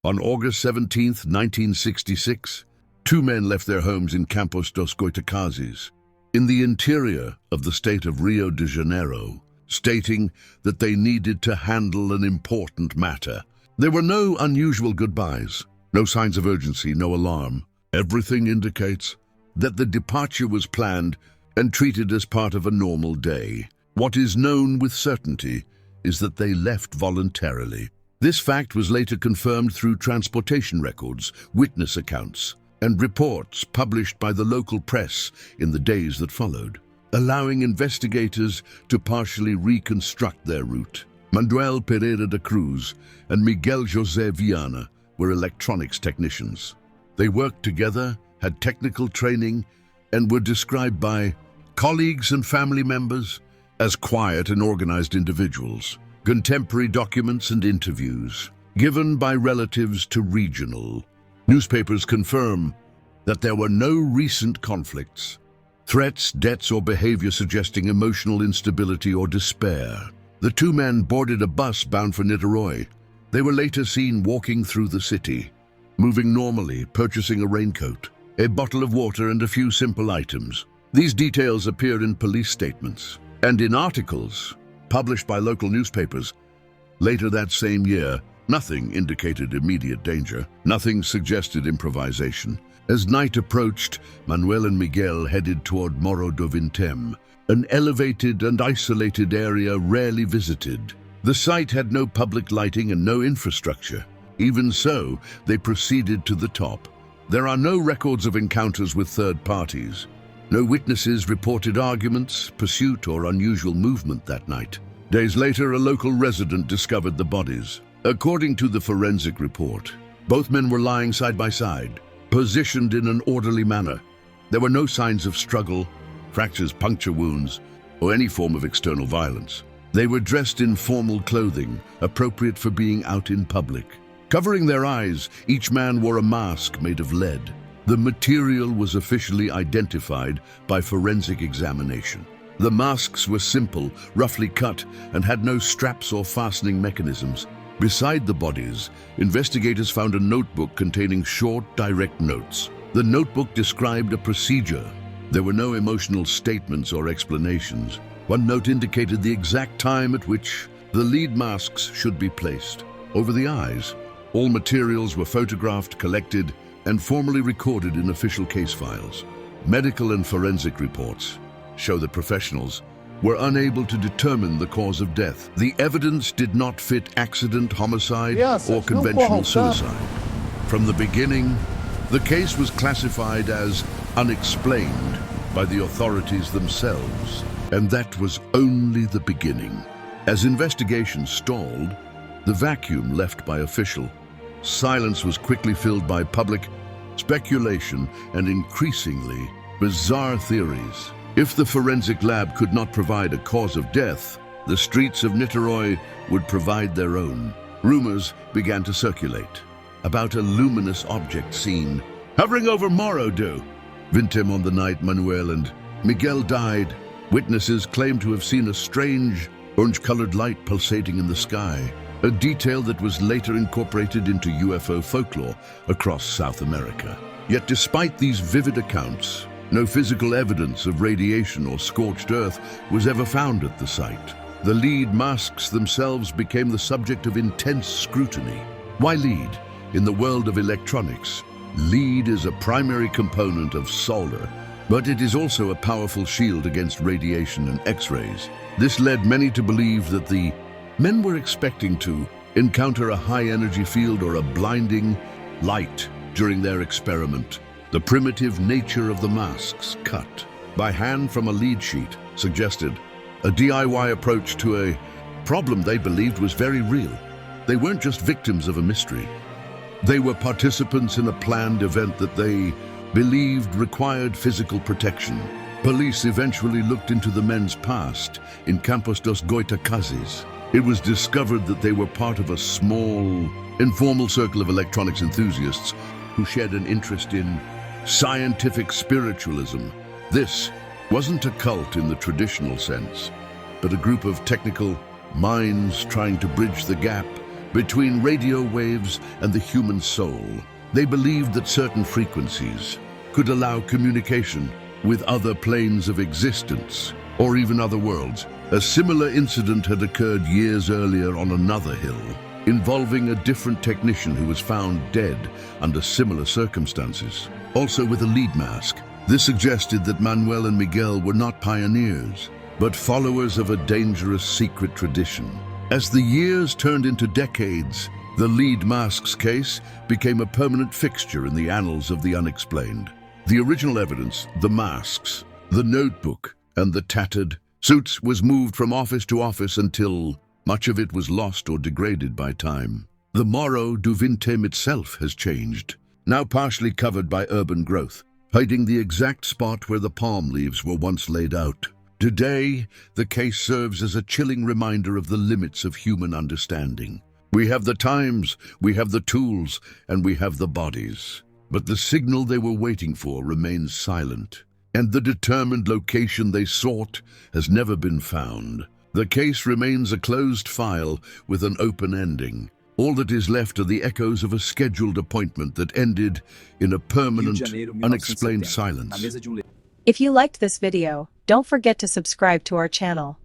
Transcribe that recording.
On August 17, 1966, two men left their homes in Campos dos Goitacazes, in the interior of the state of Rio de Janeiro, stating that they needed to handle an important matter. There were no unusual goodbyes, no signs of urgency, no alarm. Everything indicates that the departure was planned and treated as part of a normal day. What is known with certainty is that they left voluntarily. This fact was later confirmed through transportation records, witness accounts, and reports published by the local press in the days that followed, allowing investigators to partially reconstruct their route. Manuel Pereira da Cruz and Miguel José Viana were electronics technicians. They worked together, had technical training, and were described by colleagues and family members as quiet and organized individuals. Contemporary documents and interviews given by relatives to regional newspapers confirm that there were no recent conflicts, threats, debts, or behavior suggesting emotional instability or despair. The two men boarded a bus bound for Niterói. They were later seen walking through the city, moving normally, purchasing a raincoat, a bottle of water, and a few simple items. These details appear in police statements and in articles published by local newspapers. Later that same year, nothing indicated immediate danger. Nothing suggested improvisation. As night approached, Manuel and Miguel headed toward Morro do Vintém, an elevated and isolated area rarely visited. The site had no public lighting and no infrastructure. Even so, they proceeded to the top. There are no records of encounters with third parties. No witnesses reported arguments, pursuit, or unusual movement that night. Days later, a local resident discovered the bodies. According to the forensic report, both men were lying side by side, positioned in an orderly manner. There were no signs of struggle, fractures, puncture wounds, or any form of external violence. They were dressed in formal clothing, appropriate for being out in public. Covering their eyes, each man wore a mask made of lead. The material was officially identified by forensic examination. The masks were simple, roughly cut, and had no straps or fastening mechanisms. Beside the bodies, investigators found a notebook containing short, direct notes. The notebook described a procedure. There were no emotional statements or explanations. One note indicated the exact time at which the lead masks should be placed. Over the eyes, all materials were photographed, collected, and formally recorded in official case files. Medical and forensic reports show that professionals were unable to determine the cause of death. The evidence did not fit accident, homicide, or conventional suicide. From the beginning, the case was classified as unexplained by the authorities themselves, and that was only the beginning. As investigations stalled, the vacuum left by official silence was quickly filled by public speculation and increasingly bizarre theories. If the forensic lab could not provide a cause of death, the streets of Niterói would provide their own. Rumors began to circulate about a luminous object seen hovering over Morro do Vintém on the night Manuel and Miguel died. Witnesses claimed to have seen a strange, orange-colored light pulsating in the sky, a detail that was later incorporated into UFO folklore across South America. Yet despite these vivid accounts, no physical evidence of radiation or scorched earth was ever found at the site. The lead masks themselves became the subject of intense scrutiny. Why lead? In the world of electronics, lead is a primary component of solder, but it is also a powerful shield against radiation and X-rays. This led many to believe that the men were expecting to encounter a high-energy field or a blinding light during their experiment. The primitive nature of the masks, cut by hand from a lead sheet, suggested a DIY approach to a problem they believed was very real. They weren't just victims of a mystery. They were participants in a planned event that they believed required physical protection. Police eventually looked into the men's past in Campos dos Goitacazes. It was discovered that they were part of a small, informal circle of electronics enthusiasts who shared an interest in scientific spiritualism. This wasn't a cult in the traditional sense, but a group of technical minds trying to bridge the gap between radio waves and the human soul. They believed that certain frequencies could allow communication with other planes of existence, or even other worlds. A similar incident had occurred years earlier on another hill, involving a different technician who was found dead under similar circumstances, also with a lead mask. This suggested that Manuel and Miguel were not pioneers, but followers of a dangerous secret tradition. As the years turned into decades, the lead mask's case became a permanent fixture in the annals of the unexplained. The original evidence, the masks, the notebook, and the tattered suits was moved from office to office until much of it was lost or degraded by time. The Morro do Vintém itself has changed, now partially covered by urban growth, hiding the exact spot where the palm leaves were once laid out. Today, the case serves as a chilling reminder of the limits of human understanding. We have the times, we have the tools, and we have the bodies. But the signal they were waiting for remains silent, and the determined location they sought has never been found. The case remains a closed file with an open ending. All that is left are the echoes of a scheduled appointment that ended in a permanent, unexplained silence. If you liked this video, don't forget to subscribe to our channel.